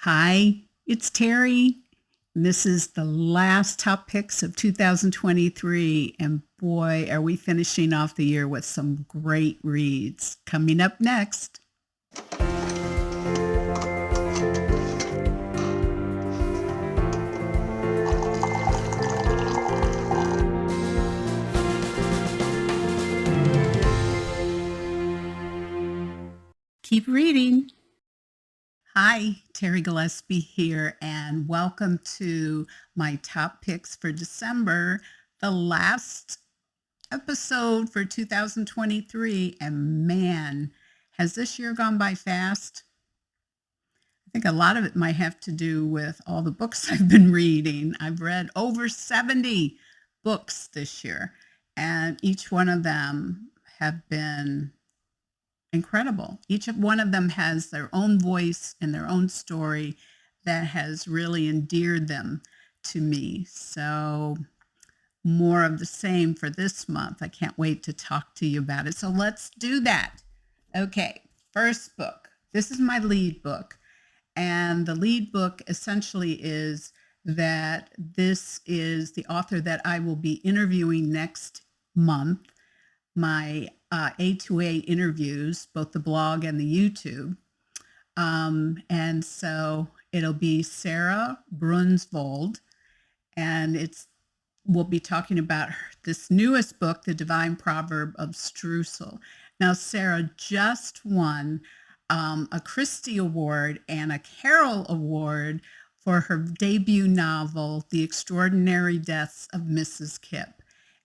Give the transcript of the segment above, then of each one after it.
Hi, it's Terri. This is the last top picks of 2023, and boy, are we finishing off the year with some great reads. Coming up next. Keep reading. Hi, Terri Gillespie here, and welcome to my top picks for December, the last episode for 2023. And man, has this year gone by fast? I think a lot of it might have to do with all the books I've been reading. I've read over 70 books this year, and each one of them have been incredible. Each one of them has their own voice and their own story that has really endeared them to me. So more of the same for this month. I can't wait to talk to you about it. So let's do that. Okay, first book. This is my lead book. And the lead book essentially is that this is the author that I will be interviewing next month. My A2A interviews, both the blog and the YouTube. And so it'll be Sara Brunsvold, and we'll be talking about this newest book, The Divine Proverb of Streusel. Now, Sara just won a CHRISTY Award and a Carol Award for her debut novel, The Extraordinary Deaths of Mrs. Kipp.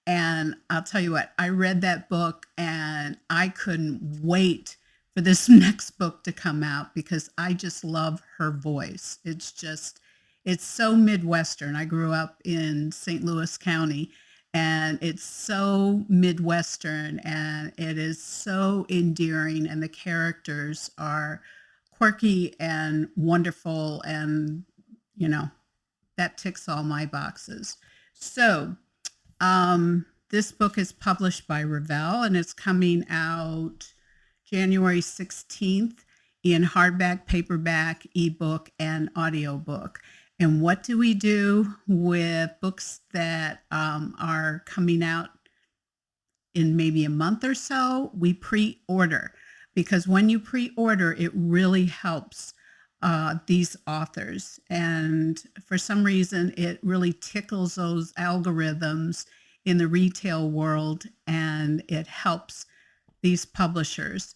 And I'll tell you what, I read that book and I couldn't wait for this next book to come out because I just love her voice. It's so Midwestern. I grew up in St. Louis County, and it's so Midwestern, and it is so endearing, and the characters are quirky and wonderful, and, that ticks all my boxes. So, this book is published by Revell, and it's coming out January 16th in hardback, paperback, ebook, and audiobook. And what do we do with books that are coming out in maybe a month or so? We pre-order, because when you pre-order, it really helps these authors. And for some reason, it really tickles those algorithms in the retail world, and it helps these publishers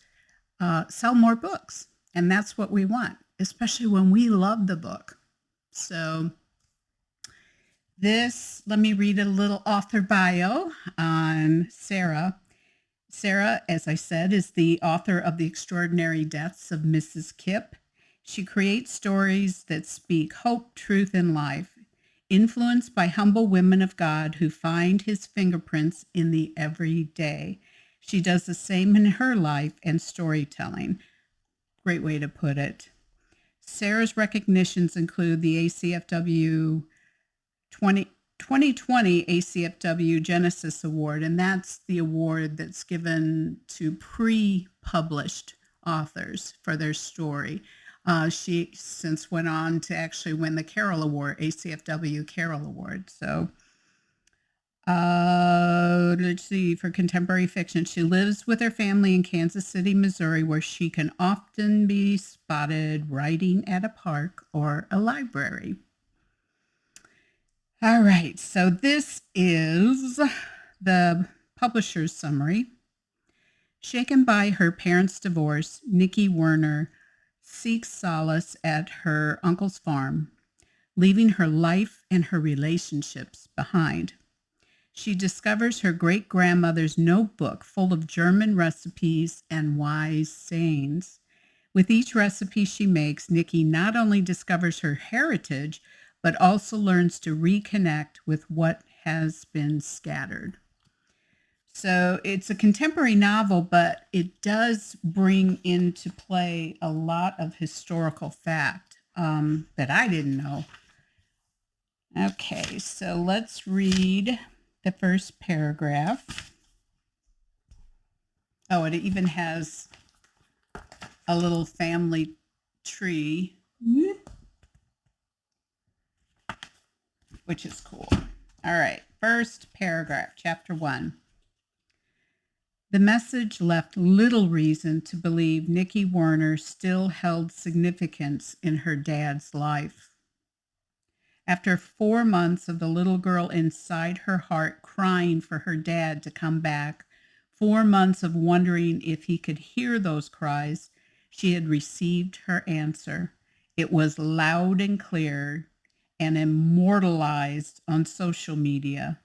sell more books. And that's what we want, especially when we love the book. So let me read a little author bio on Sara. Sara, as I said, is the author of The Extraordinary Deaths of Mrs. Kipp. She creates stories that speak hope, truth, and life, influenced by humble women of God who find his fingerprints in the everyday. She does the same in her life and storytelling. Great way to put it. Sara's recognitions include the ACFW 2020 ACFW Genesis Award, and that's the award that's given to pre-published authors for their story. She since went on to actually win the Carol Award, ACFW Carol Award. So let's see, for contemporary fiction, she lives with her family in Kansas City, Missouri, where she can often be spotted writing at a park or a library. All right, so this is the publisher's summary. Shaken by her parents' divorce, Nikki Werner seeks solace at her uncle's farm, leaving her life and her relationships behind. She discovers her great-grandmother's notebook full of German recipes and wise sayings. With each recipe she makes, Nikki not only discovers her heritage, but also learns to reconnect with what has been scattered. So it's a contemporary novel, but it does bring into play a lot of historical fact that I didn't know. Okay, so let's read the first paragraph. Oh, it even has a little family tree. which is cool. All right, first paragraph, chapter 1. The message left little reason to believe Nikki Warner still held significance in her dad's life. After 4 months of the little girl inside her heart crying for her dad to come back, 4 months of wondering if he could hear those cries, she had received her answer. It was loud and clear and immortalized on social media.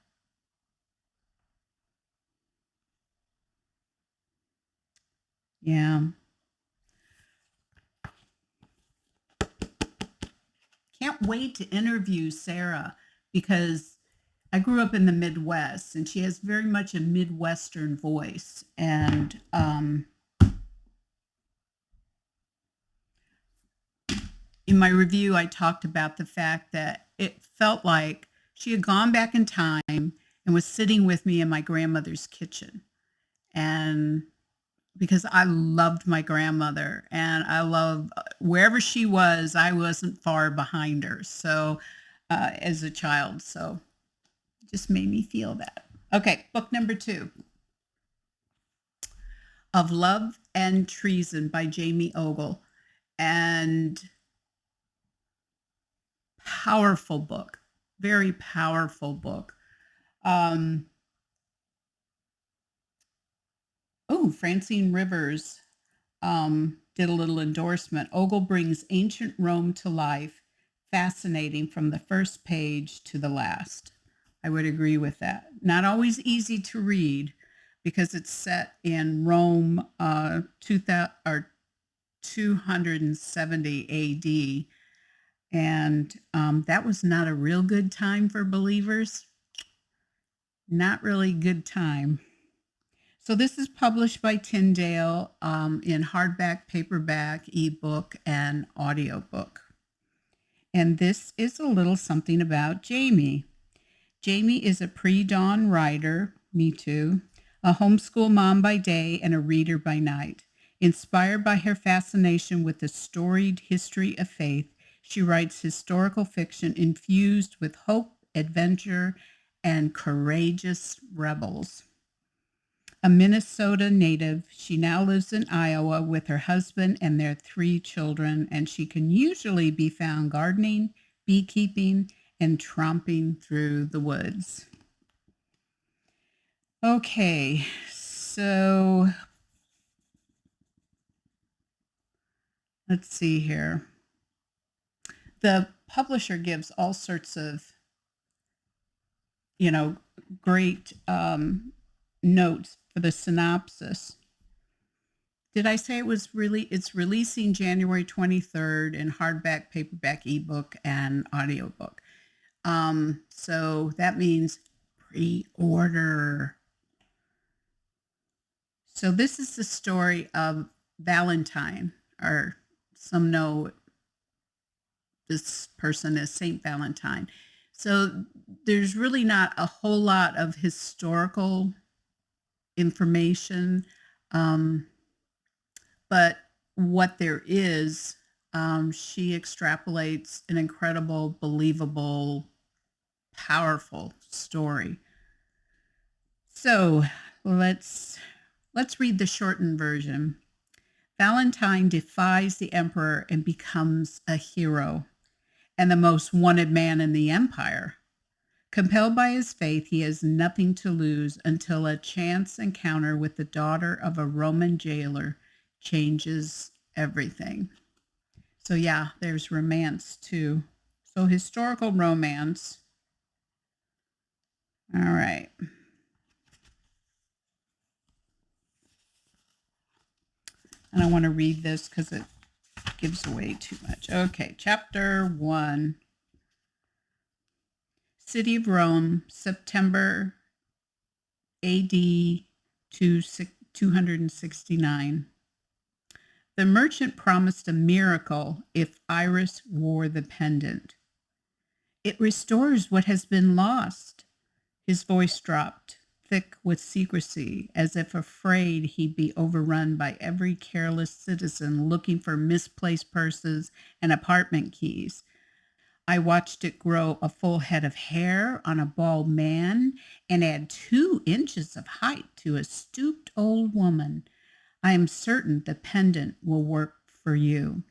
Yeah. Can't wait to interview Sara because I grew up in the Midwest and she has very much a Midwestern voice. And in my review, I talked about the fact that it felt like she had gone back in time and was sitting with me in my grandmother's kitchen. And because I loved my grandmother and I love wherever she was, I wasn't far behind her. So as a child, so it just made me feel that. Okay, book number 2, Of Love and Treason by Jamie Ogle. And powerful book, very powerful book. Francine Rivers did a little endorsement. Ogle brings ancient Rome to life, fascinating from the first page to the last. I would agree with that. Not always easy to read because it's set in Rome 270 AD. And that was not a real good time for believers. Not really good time. So this is published by Tyndale in hardback, paperback, ebook, and audiobook. And this is a little something about Jamie. Jamie is a pre-dawn writer, me too, a homeschool mom by day and a reader by night. Inspired by her fascination with the storied history of faith, she writes historical fiction infused with hope, adventure, and courageous rebels. A Minnesota native, she now lives in Iowa with her husband and their 3 children, and she can usually be found gardening, beekeeping, and tromping through the woods. Okay, so let's see here. The publisher gives all sorts of, great notes for the synopsis. Did I say it's releasing January 23rd in hardback, paperback, ebook, and audiobook. So that means pre-order. So this is the story of Valentine, or some know this person as Saint Valentine. So there's really not a whole lot of historical information, but what there is, she extrapolates an incredible, believable, powerful story. So let's read the shortened version. Valentine defies the emperor and becomes a hero and the most wanted man in the empire. Compelled by his faith, he has nothing to lose until a chance encounter with the daughter of a Roman jailer changes everything. So yeah, there's romance too. So historical romance. All right. And I want to read this because it gives away too much. Okay, chapter 1. City of Rome, September AD 269. The merchant promised a miracle if Iris wore the pendant. It restores what has been lost. His voice dropped, thick with secrecy, as if afraid he'd be overrun by every careless citizen looking for misplaced purses and apartment keys. I watched it grow a full head of hair on a bald man and add 2 inches of height to a stooped old woman. I am certain the pendant will work for you.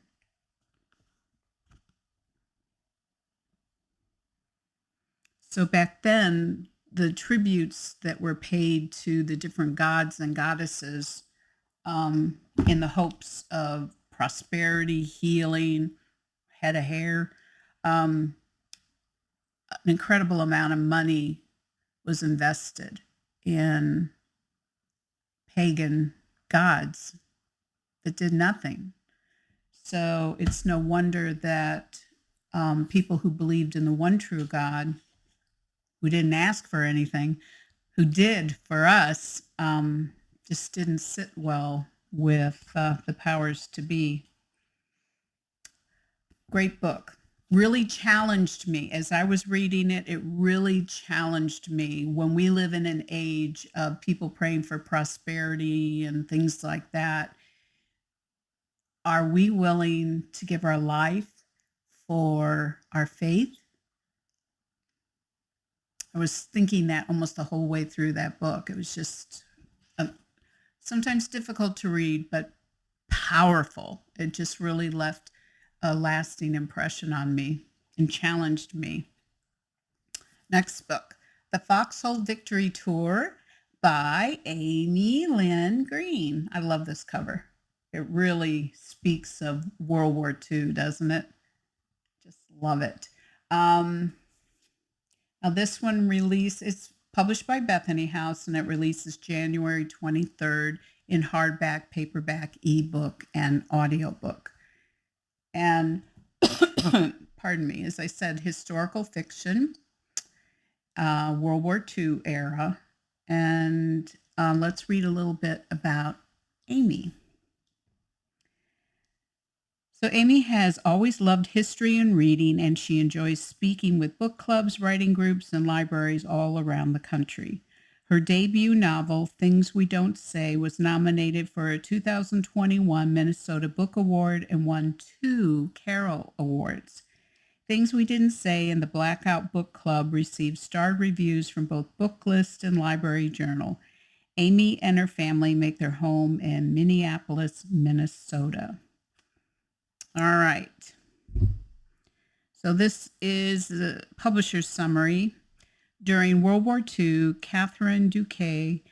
So back then, the tributes that were paid to the different gods and goddesses in the hopes of prosperity, healing, head of hair, um, an incredible amount of money was invested in pagan gods that did nothing. So it's no wonder that people who believed in the one true God, who didn't ask for anything, who did for us, just didn't sit well with the powers to be. Great book. Really challenged me as I was reading it. It really challenged me when we live in an age of people praying for prosperity and things like that. Are we willing to give our life for our faith? I was thinking that almost the whole way through that book. It was just sometimes difficult to read, but powerful. It just really left a lasting impression on me and challenged me. Next book, The Foxhole Victory Tour by Amy Lynn Green. I love this cover. It really speaks of World War II, doesn't it? Just love it. Now this one it's published by Bethany House, and it releases January 23rd in hardback, paperback, ebook, and audiobook. And pardon me, as I said, historical fiction, World War II era. And let's read a little bit about Amy. So Amy has always loved history and reading, and she enjoys speaking with book clubs, writing groups, and libraries all around the country. Her debut novel, Things We Don't Say, was nominated for a 2021 Minnesota Book Award and won 2 Carol Awards. Things We Didn't Say and the Blackout Book Club received starred reviews from both Booklist and Library Journal. Amy and her family make their home in Minneapolis, Minnesota. All right. So this is the publisher's summary. During World War II, Catherine Duquet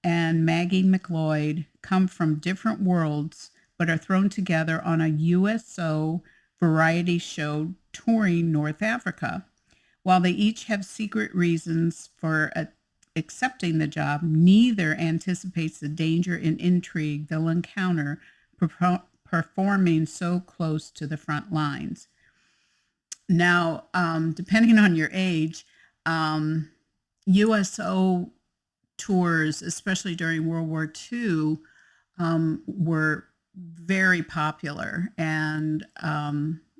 and Maggie McLeod come from different worlds, but are thrown together on a USO variety show touring North Africa. While they each have secret reasons for accepting the job, neither anticipates the danger and intrigue they'll encounter performing so close to the front lines. Now, depending on your age, USO tours, especially during World War II, were very popular, and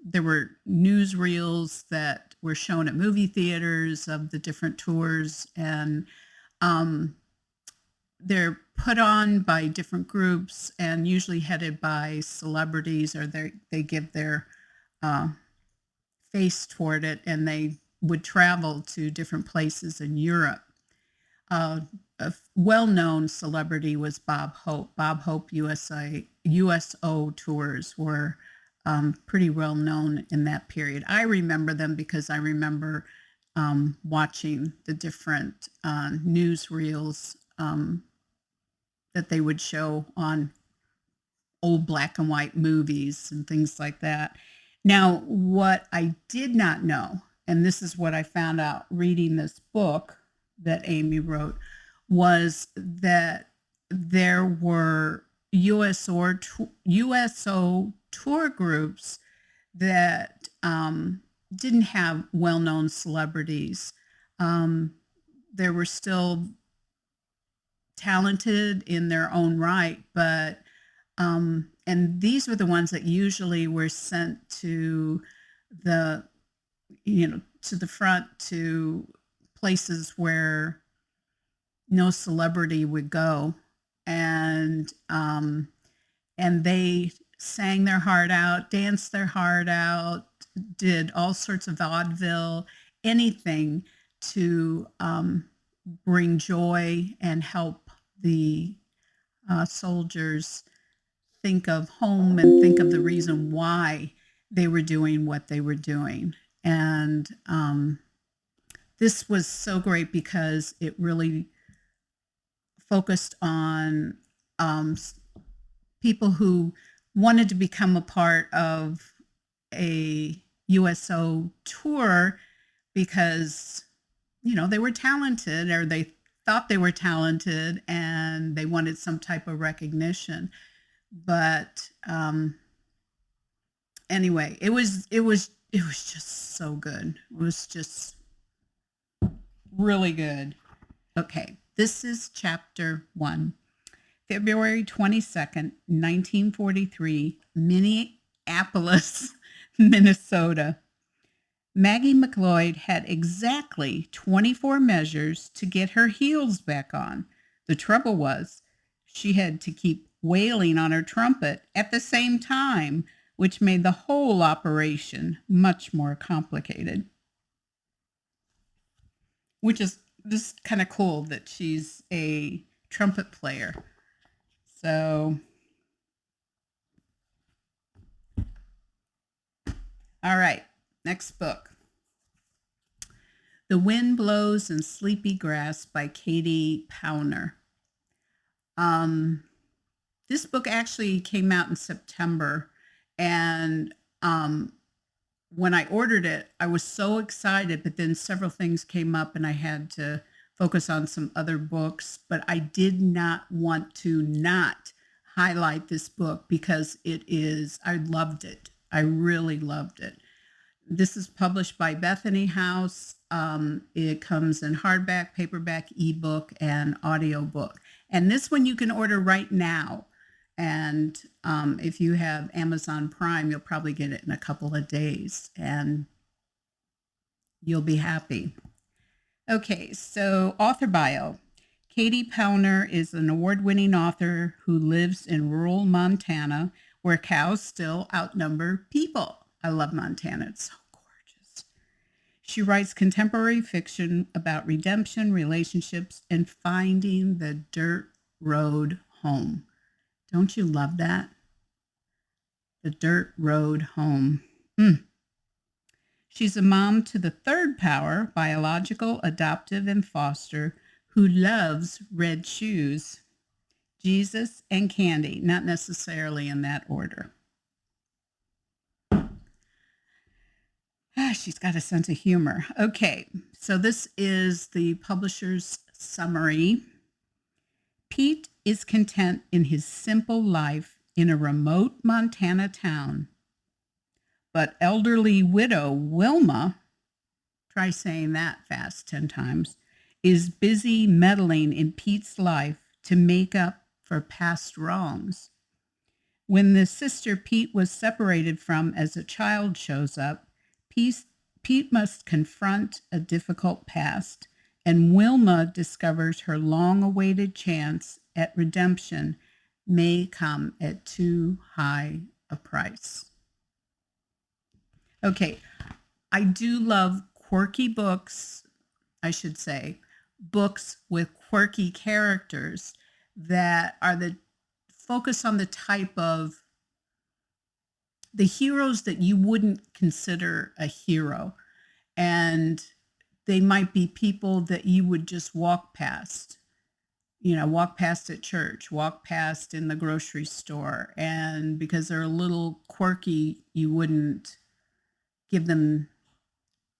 there were newsreels that were shown at movie theaters of the different tours, and they're put on by different groups and usually headed by celebrities, or they give their face toward it, and they would travel to different places in Europe. A well-known celebrity was Bob Hope. Bob Hope USO tours were pretty well known in that period. I remember them because I remember watching the different newsreels that they would show on old black and white movies and things like that. Now, what I did not know, and this is what I found out reading this book that Amy wrote, was that there were USO tour groups that didn't have well-known celebrities. There were still talented in their own right, but and these were the ones that usually were sent to the front, to places where no celebrity would go, and they sang their heart out, danced their heart out, did all sorts of vaudeville, anything to bring joy and help the soldiers think of home and think of the reason why they were doing what they were doing. And this was so great because it really focused on people who wanted to become a part of a USO tour because, they were talented, or they thought they were talented, and they wanted some type of recognition. But anyway, it was just so good. It was just really good. Okay, this is chapter 1. February 22nd, 1943, Minneapolis, Minnesota. Maggie McLeod had exactly 24 measures to get her heels back on. The trouble was, she had to keep wailing on her trumpet at the same time, which made the whole operation much more complicated. Which is just kind of cool that she's a trumpet player. So, all right, next book. The Wind Blows in Sleepy Grass by Katie Powner. This book actually came out in September, and when I ordered it, I was so excited, but then several things came up and I had to focus on some other books, but I did not want to not highlight this book because I loved it. I really loved it. This is published by Bethany House. It comes in hardback, paperback, ebook, and audiobook. And this one you can order right now. And if you have Amazon Prime, you'll probably get it in a couple of days, and you'll be happy. Okay, so author bio. Katie Powner is an award-winning author who lives in rural Montana, where cows still outnumber people. I love Montana. It's so gorgeous. She writes contemporary fiction about redemption, relationships, and finding the dirt road home. Don't you love that? The dirt road home. She's a mom to the third power, biological, adoptive, and foster, who loves red shoes, Jesus, and candy, not necessarily in that order. She's got a sense of humor. Okay, so this is the publisher's summary. Pete is content in his simple life in a remote Montana town. But elderly widow Wilma, try saying that fast 10 times, is busy meddling in Pete's life to make up for past wrongs. When the sister Pete was separated from as a child shows up, Pete must confront a difficult past, and Wilma discovers her long-awaited chance at redemption may come at too high a price. Okay, I do love quirky books, I should say, books with quirky characters that are the focus on the type of the heroes that you wouldn't consider a hero. And they might be people that you would just walk past, walk past at church, walk past in the grocery store. And because they're a little quirky, you wouldn't give them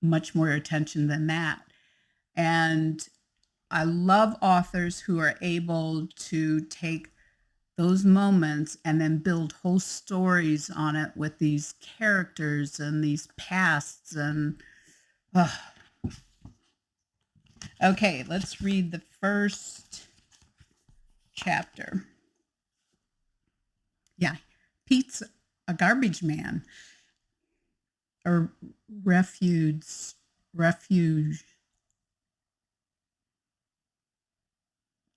much more attention than that. And I love authors who are able to take those moments and then build whole stories on it with these characters and these pasts. And okay, let's read the first chapter. Yeah, Pete's a garbage man, or refuge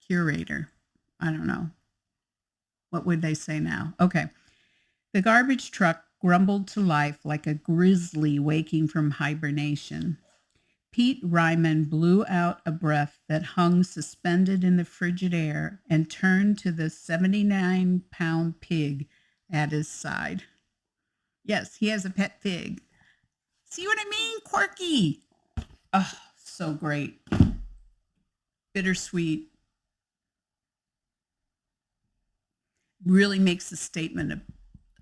curator. I don't know. What would they say now? Okay. The garbage truck grumbled to life like a grizzly waking from hibernation. Pete Ryman blew out a breath that hung suspended in the frigid air and turned to the 79-pound pig at his side. Yes, he has a pet pig. See what I mean? Quirky. Oh, so great. Bittersweet. Really makes a statement,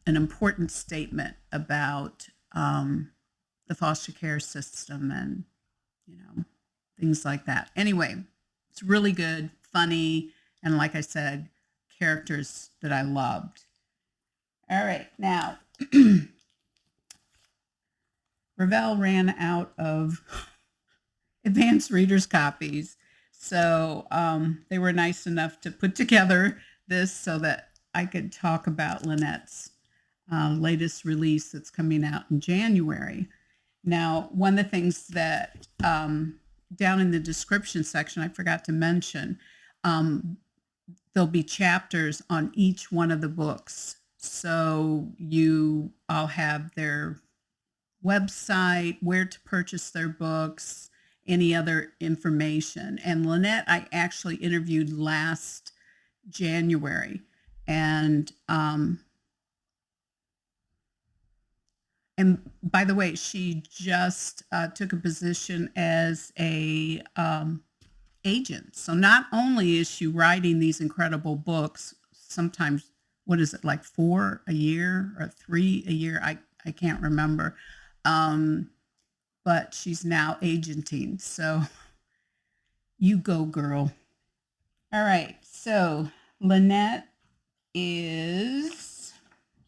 an important statement about the foster care system and, things like that. Anyway, it's really good, funny, and like I said, characters that I loved. All right, now, Revell ran out of advanced readers copies. So they were nice enough to put together this so that I could talk about Lynette's latest release that's coming out in January. Now, one of the things that down in the description section, I forgot to mention, there'll be chapters on each one of the books. So I'll have their website, where to purchase their books, any other information. And Lynette, I actually interviewed last January. And by the way, she just took a position as a agent. So not only is she writing these incredible books, sometimes, what is it, like 4 a year or 3 a year? I can't remember. But she's now agenting. So you go, girl. All right. So Lynette is,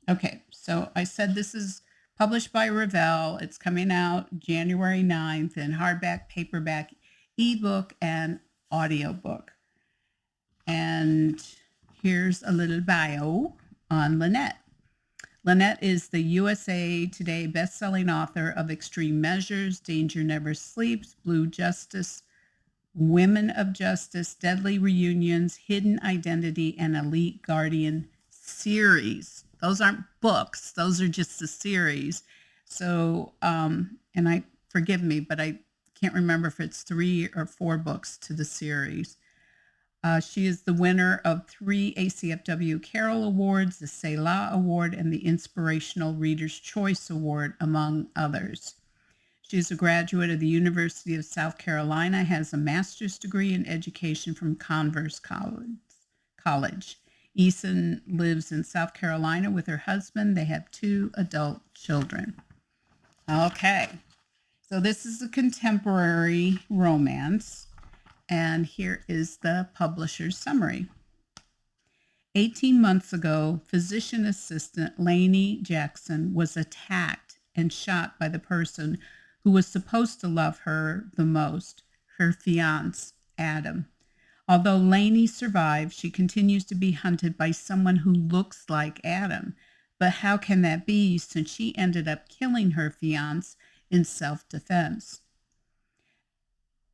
okay. So I said this is published by Revell. It's coming out January 9th in hardback, paperback, ebook, and audiobook. And here's a little bio on Lynette. Lynette is the USA Today bestselling author of Extreme Measures, Danger Never Sleeps, Blue Justice, Women of Justice, Deadly Reunions, Hidden Identity, and Elite Guardian series. Those aren't books. Those are just the series. So, and forgive me, but I can't remember if it's 3 or 4 books to the series. She is the winner of 3 ACFW Carol Awards, the Selah Award, and the Inspirational Reader's Choice Award, among others. She's a graduate of the University of South Carolina, has a master's degree in education from Converse College. Eason lives in South Carolina with her husband. They have 2 adult children. Okay, so this is a contemporary romance. And here is the publisher's summary. 18 months ago, physician assistant Lainey Jackson was attacked and shot by the person who was supposed to love her the most, her fiancé, Adam. Although Lainey survived, she continues to be hunted by someone who looks like Adam. But how can that be, since she ended up killing her fiancé in self-defense?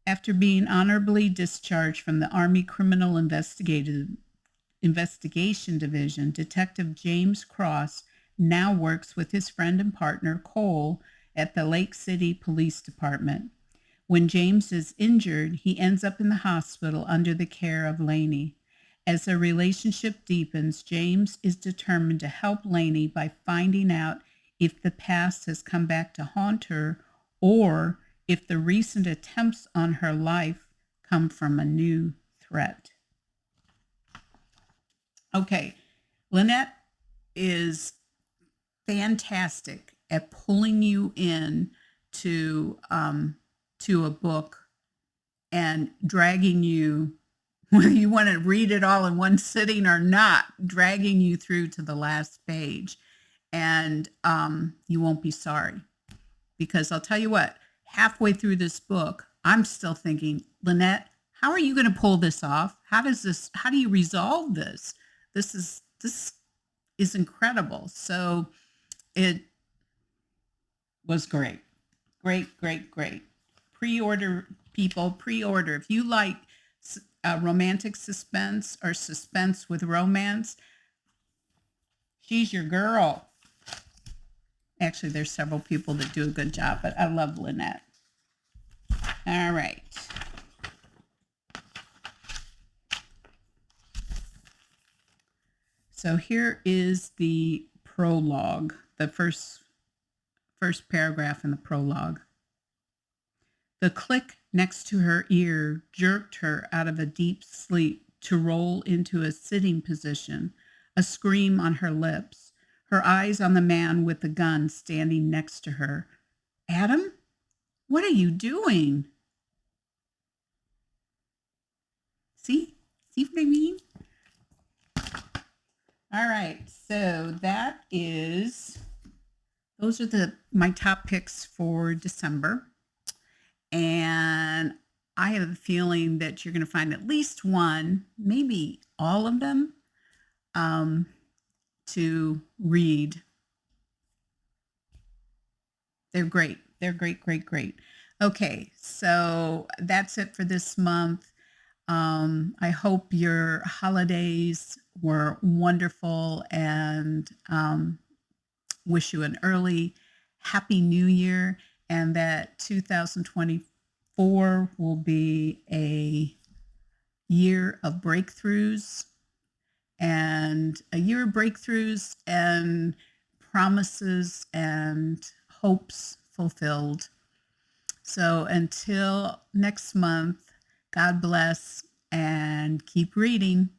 After being honorably discharged from the Army Criminal Investigation Division, Detective James Cross now works with his friend and partner Cole at the Lake City Police Department. When James is injured, he ends up in the hospital under the care of Lainey. As their relationship deepens, James is determined to help Lainey by finding out if the past has come back to haunt her, or if the recent attempts on her life come from a new threat. Okay, Lynette is fantastic at pulling you in to a book and dragging you, whether you want to read it all in one sitting or not, dragging you through to the last page. And you won't be sorry, because I'll tell you what, halfway through this book, I'm still thinking, Lynette, how are you going to pull this off? How do you resolve this? This is incredible. So it was great. Great, great, great. Pre-order, people, pre-order. If you like romantic suspense or suspense with romance, she's your girl. Actually, there's several people that do a good job, but I love Lynette. All right. So here is the prologue, the first paragraph in the prologue. The click next to her ear jerked her out of a deep sleep to roll into a sitting position, a scream on her lips, her eyes on the man with the gun standing next to her. Adam, what are you doing? See what I mean? All right, so those are my top picks for December. And I have a feeling that you're going to find at least one, maybe all of them, to read. They're great. They're great, great, great. Okay, so that's it for this month. I hope your holidays were wonderful, and wish you an early Happy New Year, and that 2024 will be a year of breakthroughs and promises and hopes fulfilled. So until next month, God bless and keep reading.